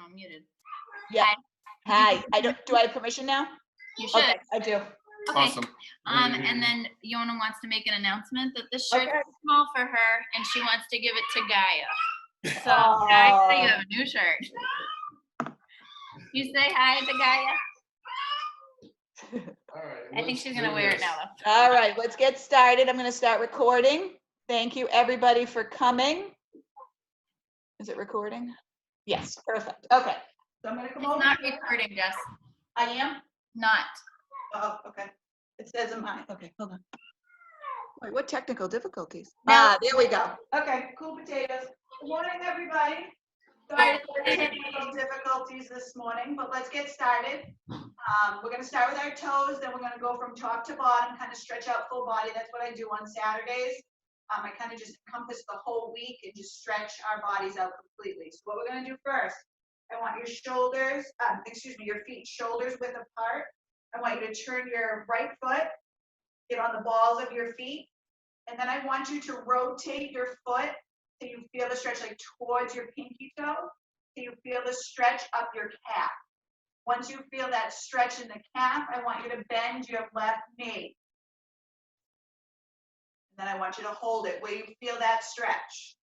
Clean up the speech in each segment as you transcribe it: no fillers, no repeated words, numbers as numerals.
I'm muted. Yeah. Hi. Hi. Do I have permission now? You should. Okay, I do. Okay. Awesome. And then Yona wants to make an announcement that this shirt's Okay. small for her, and she wants to give it to Gaia. So Aw. Gaia, you have a new shirt. You say hi to Gaia. All right. I think let's she's gonna do wear it this. now, though. All right, let's get started. I'm going to start recording. Thank you, everybody, for coming. Is it recording? Yes, perfect. Okay. So I'm going to come It's over. not recording, Jess. I am? Not. Oh, okay. It says in mine. Okay, hold on. Wait, what technical difficulties? No. There we go. Okay, cool potatoes. Good morning, everybody. Sorry for the technical difficulties this morning, but let's get started. We're going to start with our toes, then we're going to go from top to bottom, kind of stretch out full body. That's what I do on Saturdays. I kind of just encompass the whole week and just stretch our bodies out completely. So what we're going to do first, I want your shoulders, your feet shoulders width apart. I want you to turn your right foot, get on the balls of your feet, and then I want you to rotate your foot so you feel the stretch like towards your pinky toe, so you feel the stretch up your calf. Once you feel that stretch in the calf, I want you to bend your left knee. And then I want you to hold it where you feel that stretch.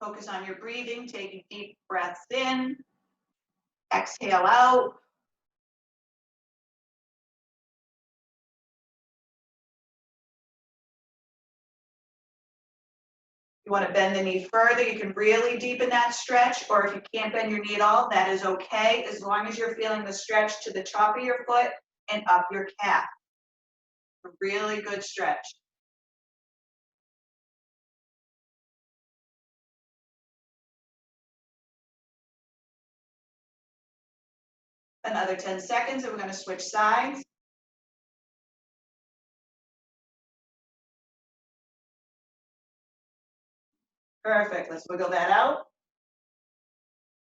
Focus on your breathing, taking deep breaths in, exhale out. You want to bend the knee further, you can really deepen that stretch, or if you can't bend your knee at all, that is okay, as long as you're feeling the stretch to the top of your foot and up your calf. A really good stretch. Another 10 seconds, and we're going to switch sides. Perfect, let's wiggle that out.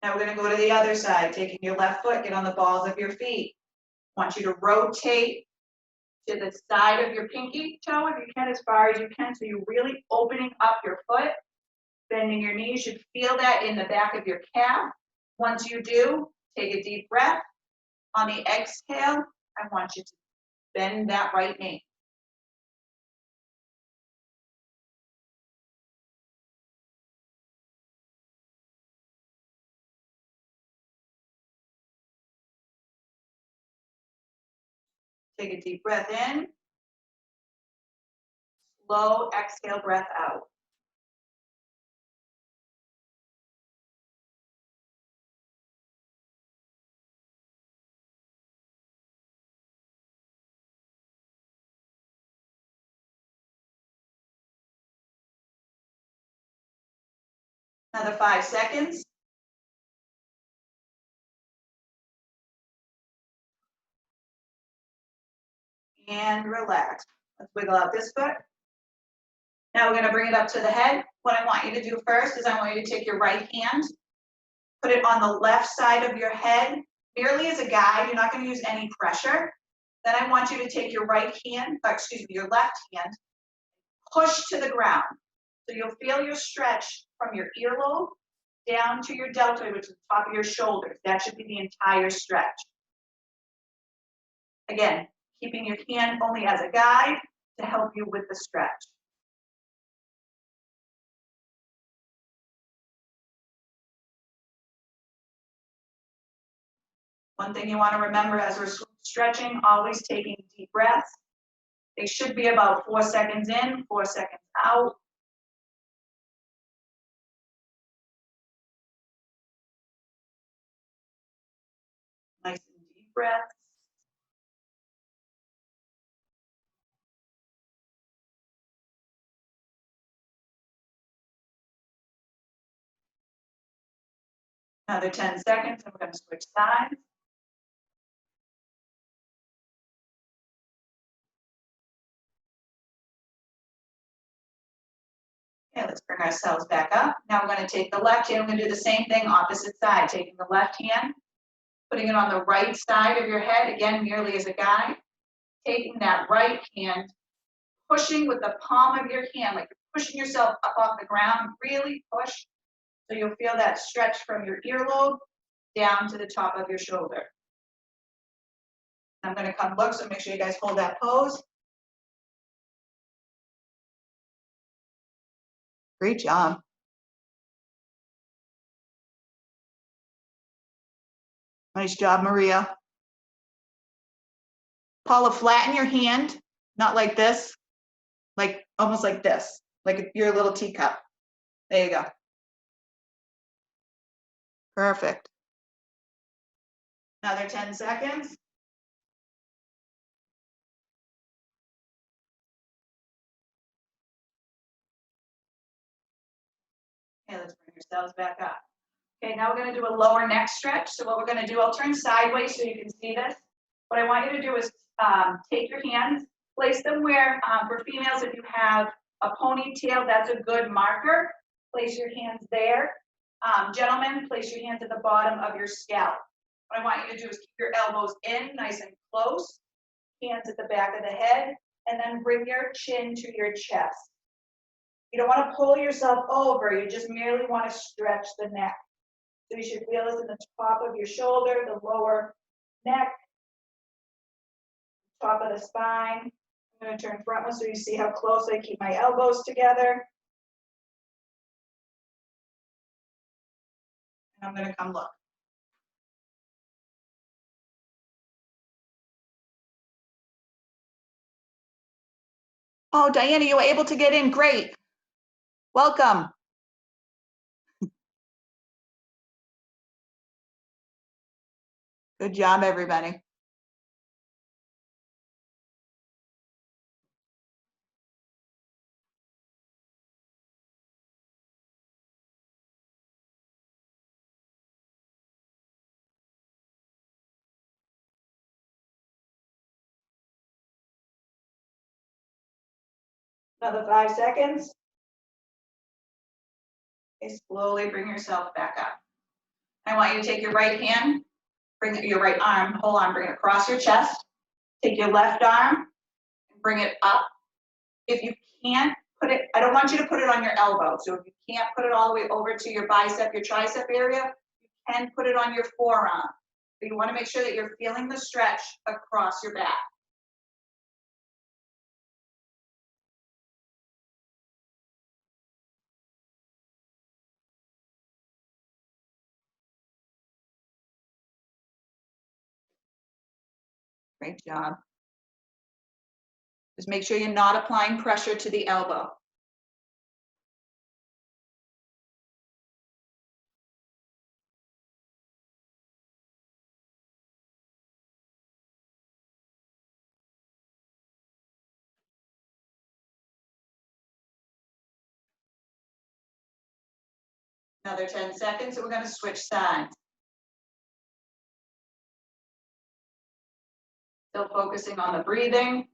Now we're going to go to the other side, taking your left foot, get on the balls of your feet. I want you to rotate to the side of your pinky toe if you can, as far as you can, so you're really opening up your foot, bending your knees. You should feel that in the back of your calf. Once you do, take a deep breath. On the exhale, I want you to bend that right knee. Take a deep breath in. Slow exhale breath out. Another 5 seconds. And relax. Let's wiggle out this foot. Now we're going to bring it up to the head. What I want you to do first is I want you to take your right hand, put it on the left side of your head, merely as a guide. You're not going to use any pressure. Then I want you to take your your left hand, push to the ground. So you'll feel your stretch from your earlobe down to your deltoid, which is the top of your shoulders. That should be the entire stretch. Again, keeping your hand only as a guide to help you with the stretch. One thing you want to remember as we're stretching, always taking deep breaths. They should be about 4 seconds in, 4 seconds out. Nice and deep breaths. Another 10 seconds, and we're going to switch sides. Okay, let's bring ourselves back up. Now we're going to take the left hand. We're going to do the same thing, opposite side. Taking the left hand, putting it on the right side of your head, again, merely as a guide. Taking that right hand, pushing with the palm of your hand, like you're pushing yourself up off the ground. Really push. So you'll feel that stretch from your earlobe down to the top of your shoulder. I'm going to come look, so make sure you guys hold that pose. Great job. Nice job, Maria. Paula, flatten your hand, not like this, like almost like this, like you're a little teacup. There you go. Perfect. Another 10 seconds. Okay, let's bring ourselves back up. Okay, now we're going to do a lower neck stretch. So what we're going to do, I'll turn sideways so you can see this. What I want you to do is take your hands, place them where, for females, if you have a ponytail, that's a good marker. Place your hands there. Gentlemen, place your hands at the bottom of your scalp. What I want you to do is keep your elbows in, nice and close, hands at the back of the head, and then bring your chin to your chest. You don't want to pull yourself over, you just merely want to stretch the neck. So you should feel this in the top of your shoulder, the lower neck, top of the spine. I'm going to turn frontwards so you see how close I keep my elbows together. And I'm going to come look. Oh, Diana, you were able to get in. Great. Welcome. Good job, everybody. Another 5 seconds. Okay, slowly bring yourself back up. I want you to take your right hand, bring your right arm, whole arm, bring it across your chest. Take your left arm and bring it up. If you can't put it, I don't want you to put it on your elbow. So if you can't put it all the way over to your bicep, your tricep area, you can put it on your forearm. But you want to make sure that you're feeling the stretch across your back. Great job. Just make sure you're not applying pressure to the elbow. Another 10 seconds, and we're going to switch sides. Still focusing on the breathing.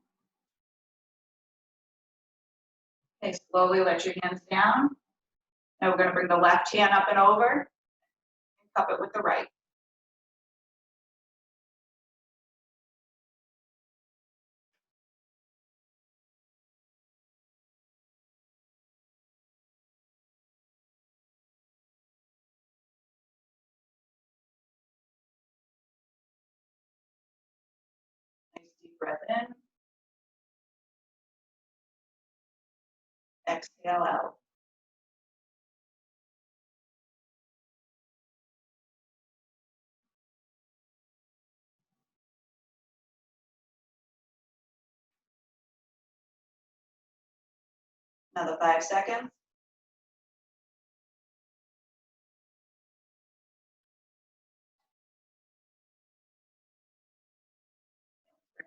Okay, slowly let your hands down. Now we're going to bring the left hand up and over and cup it with the right. Nice deep breath in. Exhale out. Another 5 seconds.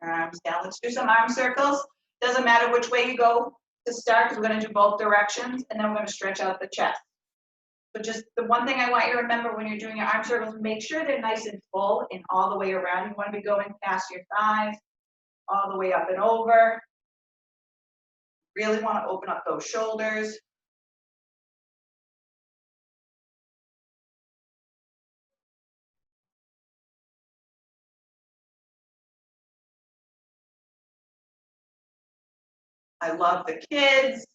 Arms down. Let's do some arm circles. Doesn't matter which way you go to start, because we're going to do both directions, and then we're going to stretch out the chest. So just the one thing I want you to remember when you're doing your arm circles, make sure they're nice and full and all the way around. You want to be going past your thighs, all the way up and over. Really want to open up those shoulders. I love the kids.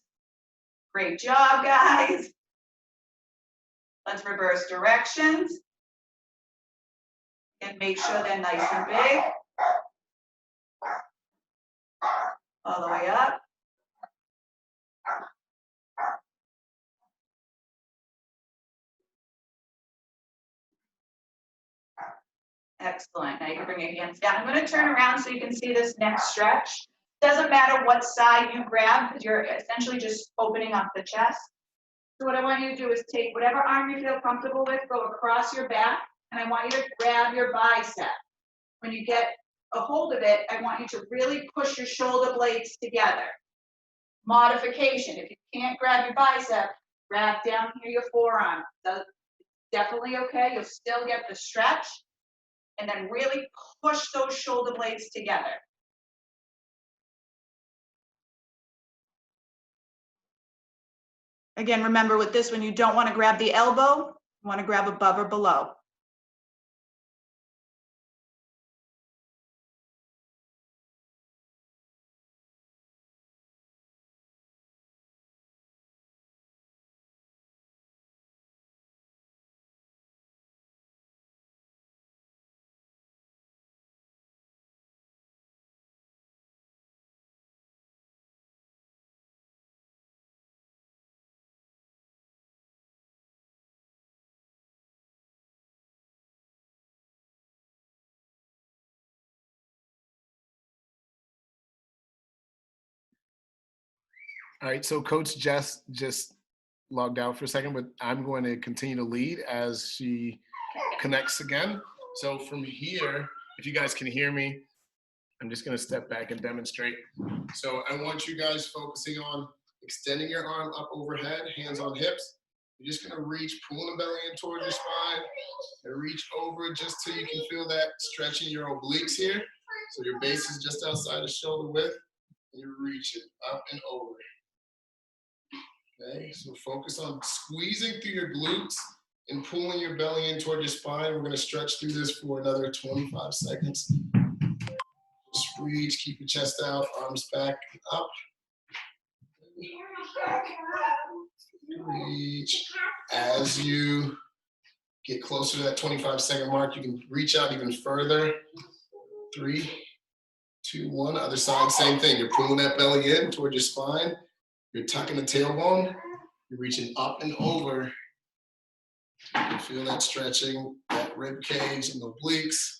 Great job, guys. Let's reverse directions. And make sure they're nice and big. All the way up. Excellent. Now you can bring your hands down. I'm going to turn around so you can see this next stretch. Doesn't matter what side you grab because you're essentially just opening up the chest. So what I want you to do is take whatever arm you feel comfortable with, go across your back, and I want you to grab your bicep. When you get a hold of it, I want you to really push your shoulder blades together. Modification. If you can't grab your bicep, grab down here your forearm. That's definitely okay. You'll still get the stretch. And then really push those shoulder blades together. Again, remember with this one, you don't want to grab the elbow, you want to grab above or below. All right, so Coach Jess just logged out for a second, but I'm going to continue to lead as she connects again. So from here, if you guys can hear me, I'm just going to step back and demonstrate. So I want you guys focusing on extending your arm up overhead, hands on hips. You're just going to reach, pulling the belly in towards your spine, and reach over just till you can feel that stretching your obliques here. So your base is just outside the shoulder width, and you reach it up and over. Okay, so focus on squeezing through your glutes and pulling your belly in toward your spine. We're going to stretch through this for another 25 seconds. Just reach, keep your chest out, arms back and up. Reach. As you get closer to that 25-second mark, you can reach out even further. 3, 2, 1. Other side, same thing. You're pulling that belly in toward your spine. You're tucking the tailbone. You're reaching up and over. You can feel that stretching, that rib cage and the obliques.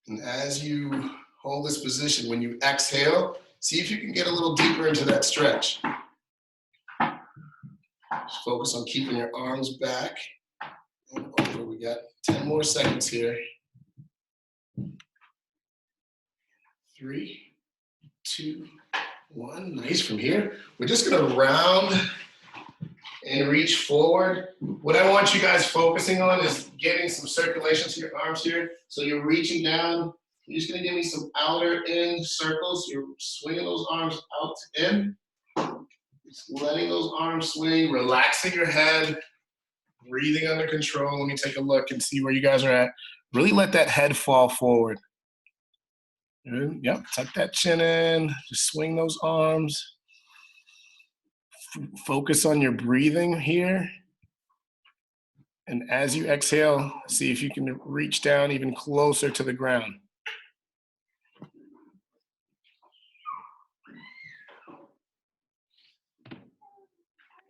And as you hold this position, when you exhale, see if you can get a little deeper into that stretch. Just focus on keeping your arms back and over. We got 10 more seconds here. 3, 2, 1. Nice. From here, we're just going to round and reach forward. What I want you guys focusing on is getting some circulation to your arms here. So you're reaching down. You're just going to give me some outer in circles. You're swinging those arms out to in. Just letting those arms swing, relaxing your head, breathing under control. Let me take a look and see where you guys are at. Really let that head fall forward. Good. Yep, tuck that chin in. Just swing those arms. Focus on your breathing here. And as you exhale, see if you can reach down even closer to the ground.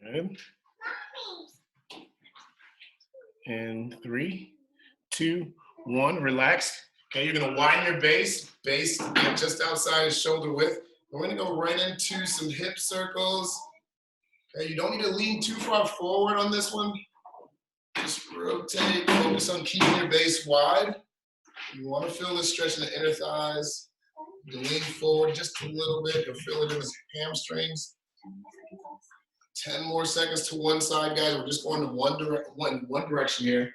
Good. And 3, 2, 1, relax. Okay, you're gonna widen your base just outside of shoulder width. We're gonna go right into some hip circles. Okay, you don't need to lean too far forward on this one. Just rotate, focus on keeping your base wide. You wanna feel the stretch in the inner thighs. You can lean forward just a little bit. You'll feel it in the hamstrings. 10 more seconds to one side, guys. We're just going to one direction here.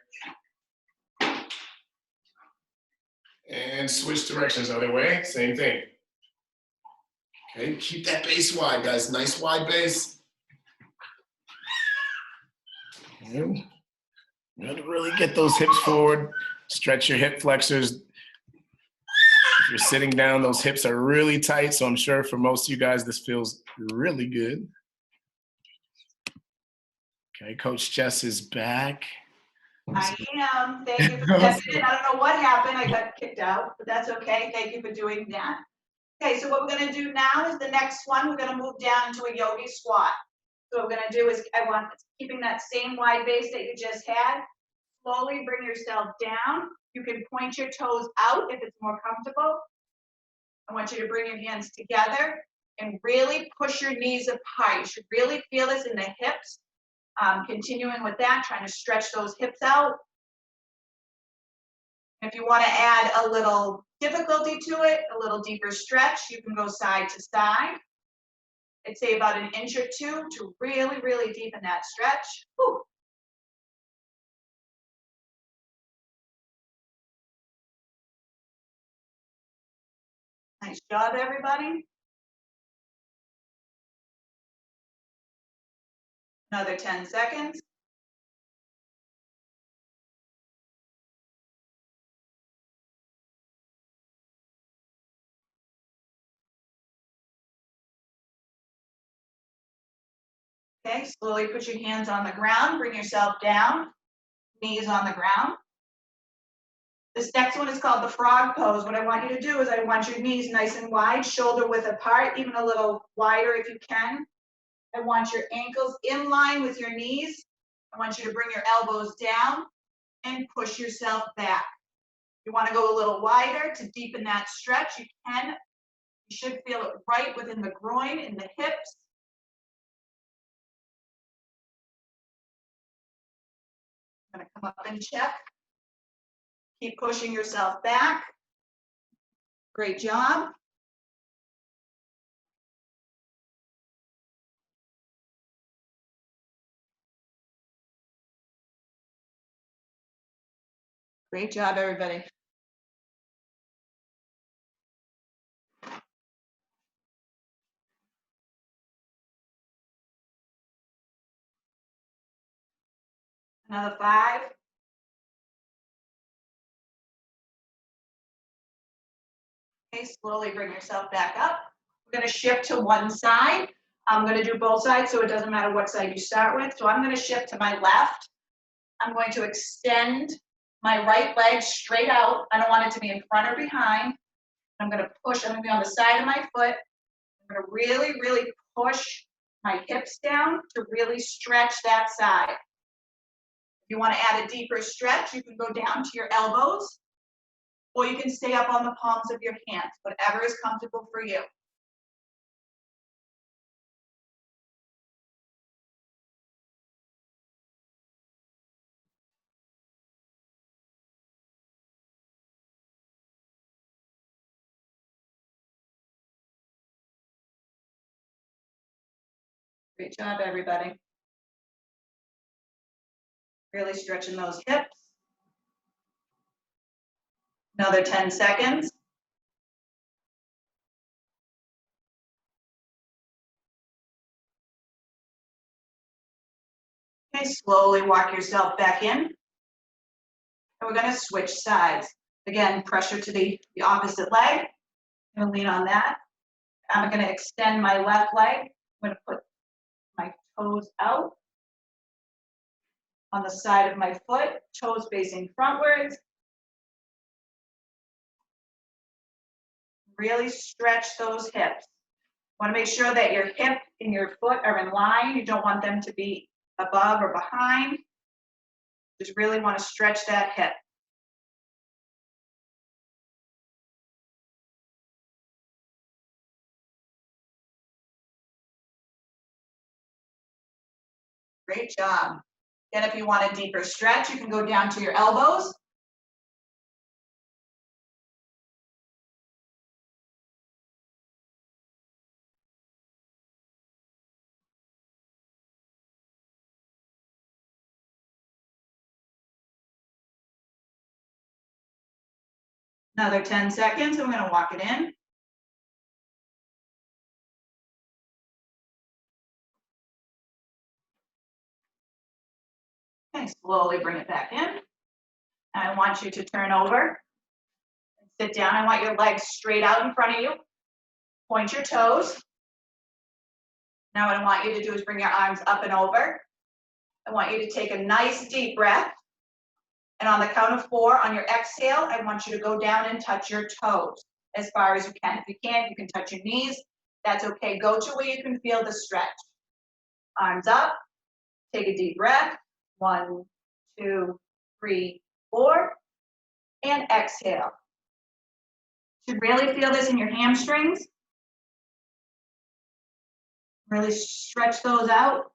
And switch directions other way, same thing. Okay, keep that base wide, guys. Nice wide base. And you're gonna really get those hips forward. Stretch your hip flexors. If you're sitting down, those hips are really tight, so I'm sure for most of you guys, this feels really good. Okay, Coach Jess is back. I am. Thank you for stepping in. I don't know what happened. I got kicked out, but that's okay. Thank you for doing that. Okay, so what we're gonna do now is the next one, we're gonna move down into a yogi squat. So what we're gonna do is, I want, keeping that same wide base that you just had, slowly bring yourself down. You can point your toes out if it's more comfortable. I want you to bring your hands together and really push your knees apart. You should really feel this in the hips. Continuing with that, trying to stretch those hips out. If you want to add a little difficulty to it, a little deeper stretch, you can go side to side. I'd say about an inch or two to really, really deepen that stretch. Whew. Nice job, everybody. Another 10 seconds. Okay, slowly put your hands on the ground, bring yourself down, knees on the ground. This next one is called the frog pose. What I want you to do is I want your knees nice and wide, shoulder width apart, even a little wider if you can. I want your ankles in line with your knees. I want you to bring your elbows down and push yourself back. You want to go a little wider to deepen that stretch. You can. You should feel it right within the groin and the hips. I'm going to come up and check. Keep pushing yourself back. Great job. Great job, everybody. Another 5. Okay, slowly bring yourself back up. We're going to shift to one side. I'm going to do both sides, so it doesn't matter what side you start with. So I'm going to shift to my left. I'm going to extend my right leg straight out. I don't want it to be in front or behind. I'm going to push. I'm going to be on the side of my foot. I'm going to really, really push my hips down to really stretch that side. If you want to add a deeper stretch, you can go down to your elbows, or you can stay up on the palms of your hands, whatever is comfortable for you. Great job, everybody. Really stretching those hips. Another 10 seconds. Okay, slowly walk yourself back in. And we're going to switch sides. Again, pressure to the opposite leg. I'm going to lean on that. I'm going to extend my left leg. I'm going to put my toes out on the side of my foot, toes facing frontwards. Really stretch those hips. Want to make sure that your hip and your foot are in line. You don't want them to be above or behind. Just really want to stretch that hip. Great job. Then if you want a deeper stretch, you can go down to your elbows. Another 10 seconds, I'm going to walk it in. Okay, slowly bring it back in. I want you to turn over and Sit down. I want your legs straight out in front of you. Point your toes. Now what I want you to do is bring your arms up and over. I want you to take a nice deep breath. And on the count of 4, on your exhale, I want you to go down and touch your toes as far as you can. If you can't, you can touch your knees. That's okay. Go to where you can feel the stretch. Arms up. Take a deep breath. 1, 2, 3, 4. And exhale. You should really feel this in your hamstrings. Really stretch those out.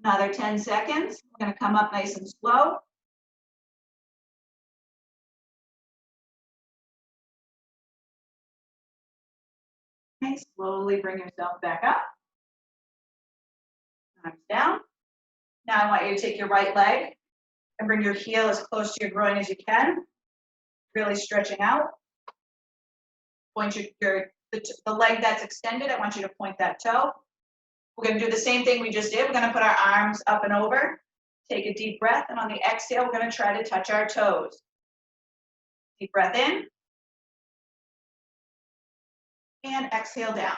Another 10 seconds. We're going to come up nice and slow. Okay, slowly bring yourself back up. Arms down. Now I want you to take your right leg and bring your heel as close to your groin as you can. Really stretching out. Point the leg that's extended, I want you to point that toe. We're going to do the same thing we just did. We're going to put our arms up and over. Take a deep breath, and on the exhale, we're going to try to touch our toes. Deep breath in. And exhale down.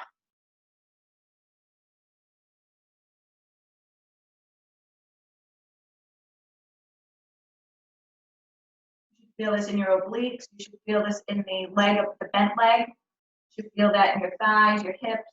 You should feel this in your obliques. You should feel this in the leg of the bent leg. You should feel that in your thighs, your hips.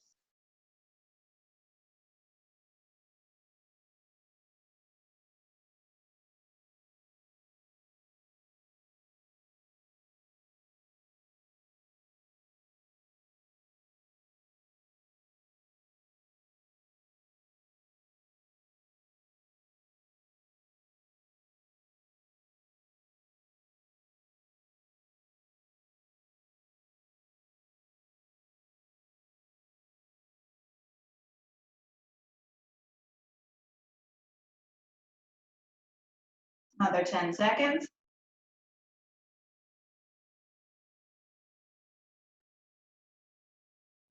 Another 10 seconds.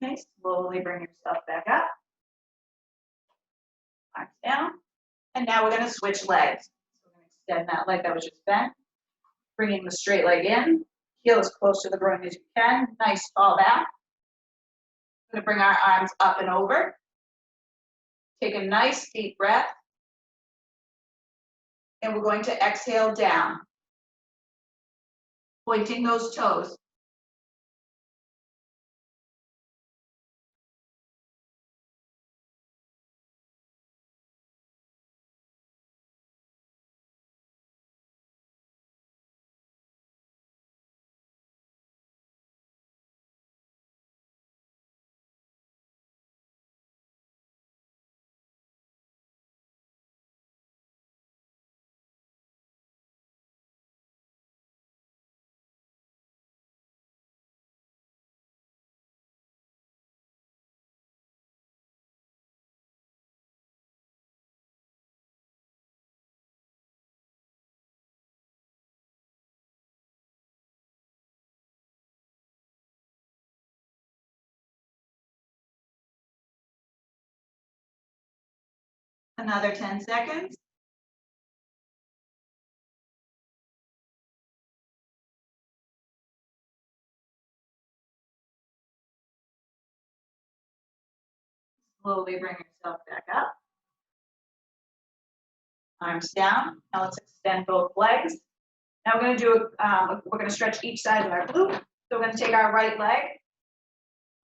Okay, slowly bring yourself back up. Arms down. And now we're going to switch legs. So we're going to extend that leg that was just bent. Bringing the straight leg in. Heel as close to the groin as you can. Nice fall back. We're going to bring our arms up and over. Take a nice deep breath. And we're going to exhale down. Pointing those toes. Another 10 seconds. Slowly bring yourself back up. Arms down. Now let's extend both legs. Now we're going to do, we're going to stretch each side of our glute. So we're going to take our right leg,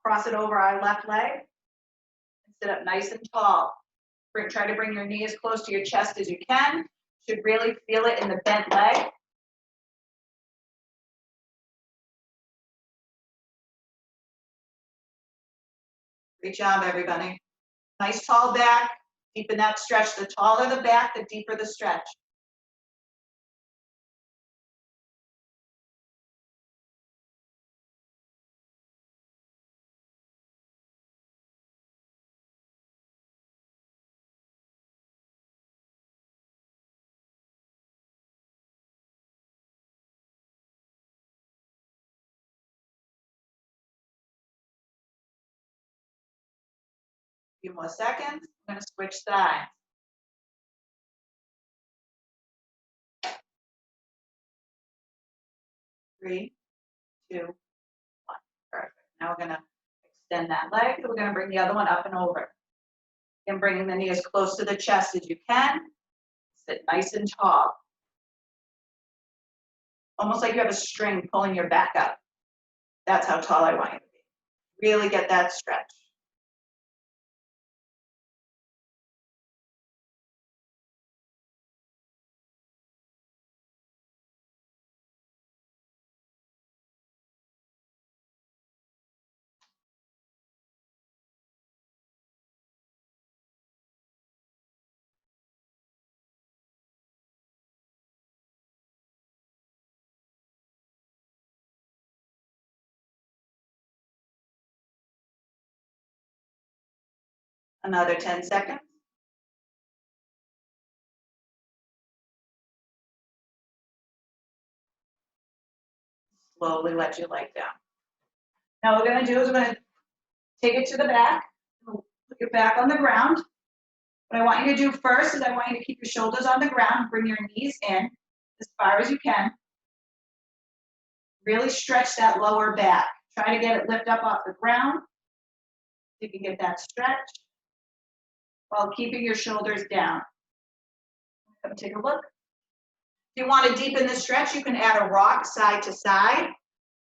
cross it over our left leg, and sit up nice and tall. Try to bring your knee as close to your chest as you can. You should really feel it in the bent leg. Great job, everybody. Nice tall back, deepen that stretch. The taller the back, the deeper the stretch. Few more seconds. I'm going to switch sides. 3, 2, 1. Perfect. Now we're going to extend that leg. We're going to bring the other one up and over. And bringing the knee as close to the chest as you can. Sit nice and tall. Almost like you have a string pulling your back up. That's how tall I want you to be. Really get that stretch. Another 10 seconds. Slowly let your leg down. Now what we're going to do is we're going to take it to the back. Put your back on the ground. What I want you to do first is I want you to keep your shoulders on the ground. Bring your knees in as far as you can. Really stretch that lower back. Try to get it lift up off the ground. So you can get that stretch while keeping your shoulders down. Come take a look. If you want to deepen the stretch, you can add a rock side to side.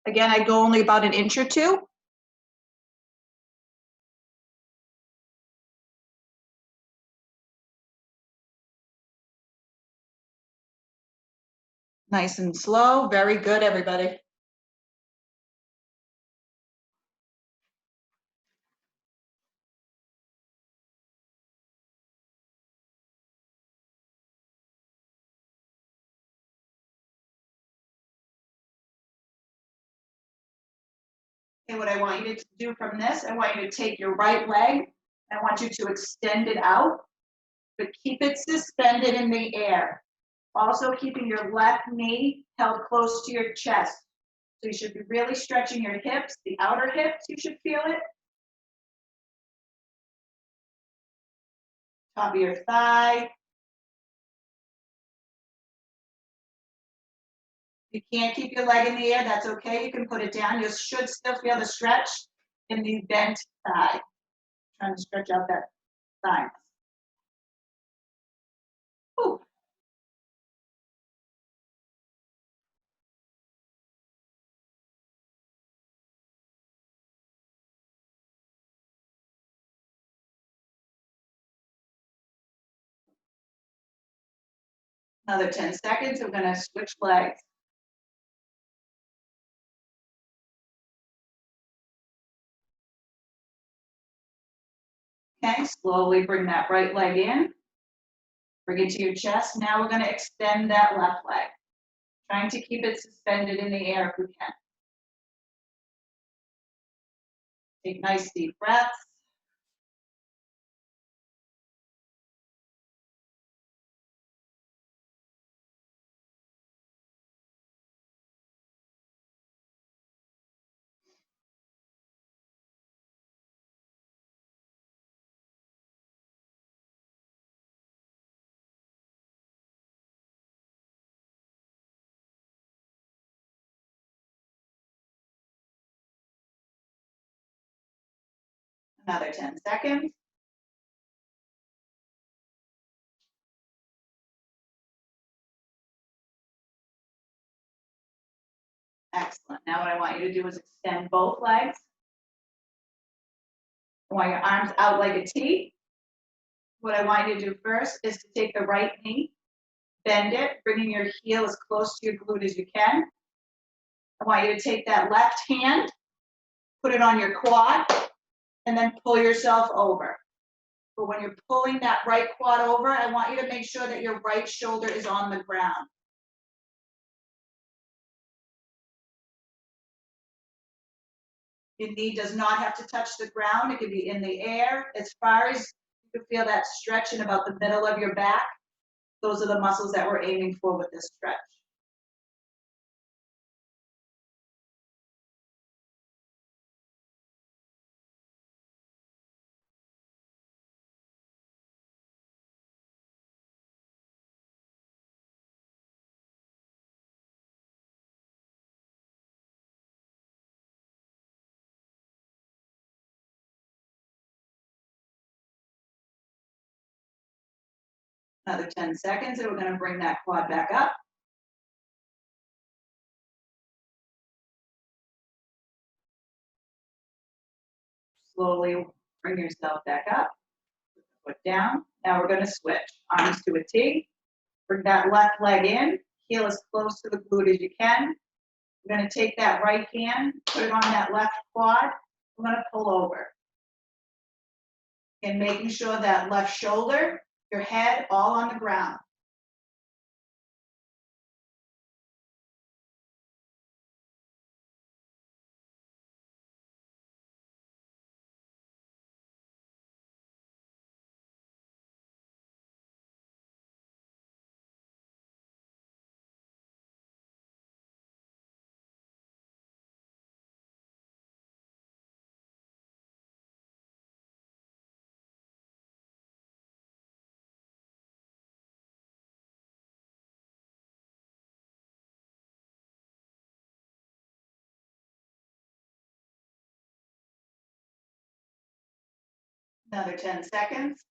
Again, I go only about 1 inch or 2. Nice and slow. Very good, everybody. Okay, what I want you to do from this, I want you to take your right leg. I want you to extend it out, but keep it suspended in the air. Also keeping your left knee held close to your chest. So you should be really stretching your hips, the outer hips, you should feel it. Top of your thigh. If you can't keep your leg in the air, that's okay. You can put it down. You should still feel the stretch in the bent thigh. Trying to stretch out that thigh. Ooh. Another 10 seconds. We're going to switch legs. Okay, slowly bring that right leg in. Bring it to your chest. Now we're going to extend that left leg. Trying to keep it suspended in the air if we can. Take nice deep breaths. Another 10 seconds. Excellent. Now what I want you to do is extend both legs. I want your arms out like a T. What I want you to do first is to take the right knee, bend it, bringing your heel as close to your glute as you can. I want you to take that left hand, put it on your quad, and then pull yourself over. But when you're pulling that right quad over, I want you to make sure that your right shoulder is on the ground. Your knee does not have to touch the ground. It can be in the air. As far as you can feel that stretch in about the middle of your back, those are the muscles that we're aiming for with this stretch. Another 10 seconds, and we're going to bring that quad back up. Slowly bring yourself back up. Foot down. Now we're going to switch. Arms to a T. Bring that left leg in. Heel as close to the glute as you can. We're going to take that right hand, put it on that left quad. We're going to pull over. And making sure that left shoulder, your head, all on the ground. Another 10 seconds.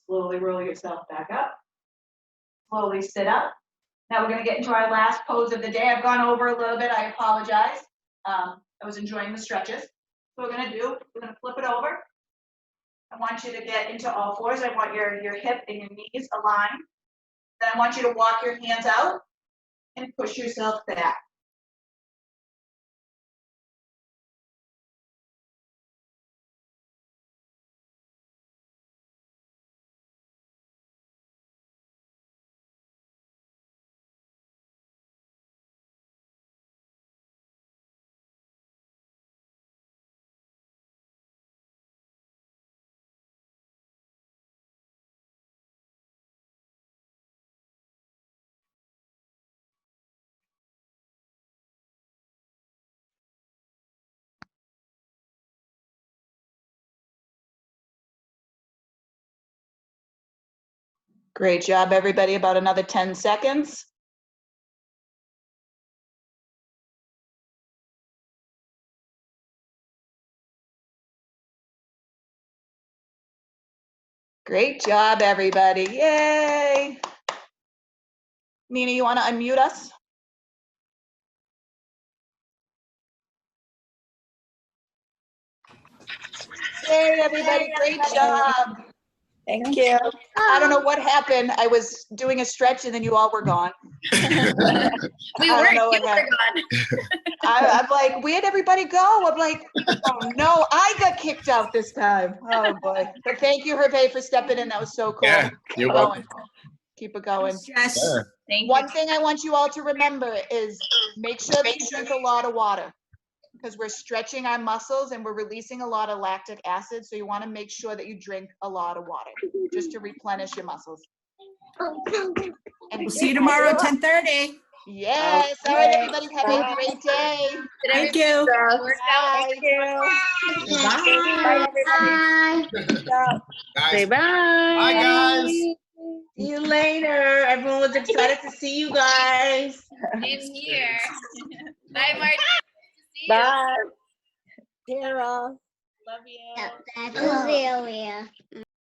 Slowly roll yourself back up. Slowly sit up. Now we're going to get into our last pose of the day. I've gone over a little bit. I apologize. I was enjoying the stretches. So we're going to flip it over. I want you to get into all fours. I want your hip and your knees aligned. Then I want you to walk your hands out and push yourself back. Great job, everybody. About another 10 seconds. Great job, everybody. Yay. Nina, you want to unmute us? Yay, everybody. Great job. Thank you. I don't know what happened. I was doing a stretch and then you all were gone. We I don't weren't, know you what were happened. gone. I'm like, where'd everybody go? I'm like, oh no, I got kicked out this time. Oh boy. But thank you, Herve, for stepping in. That was so cool. Yeah, you're welcome. Keep it going. Yes. Yeah. Thank you. One thing I want you all to remember is make sure that you drink a lot of water because we're stretching our muscles and we're releasing a lot of lactic acid. So you want to make sure that you drink a lot of water just to replenish your muscles. And We'll see you tomorrow, 10:30. yes. All right, everybody. Have a great day. Did Thank everybody you. work out? Thank you. Bye. Bye. Guys, Say bye. bye, guys. See you later. Everyone was excited to see you guys. Same here. Bye, Marty. See you. Bye. Tara. Love you. That's Ophelia.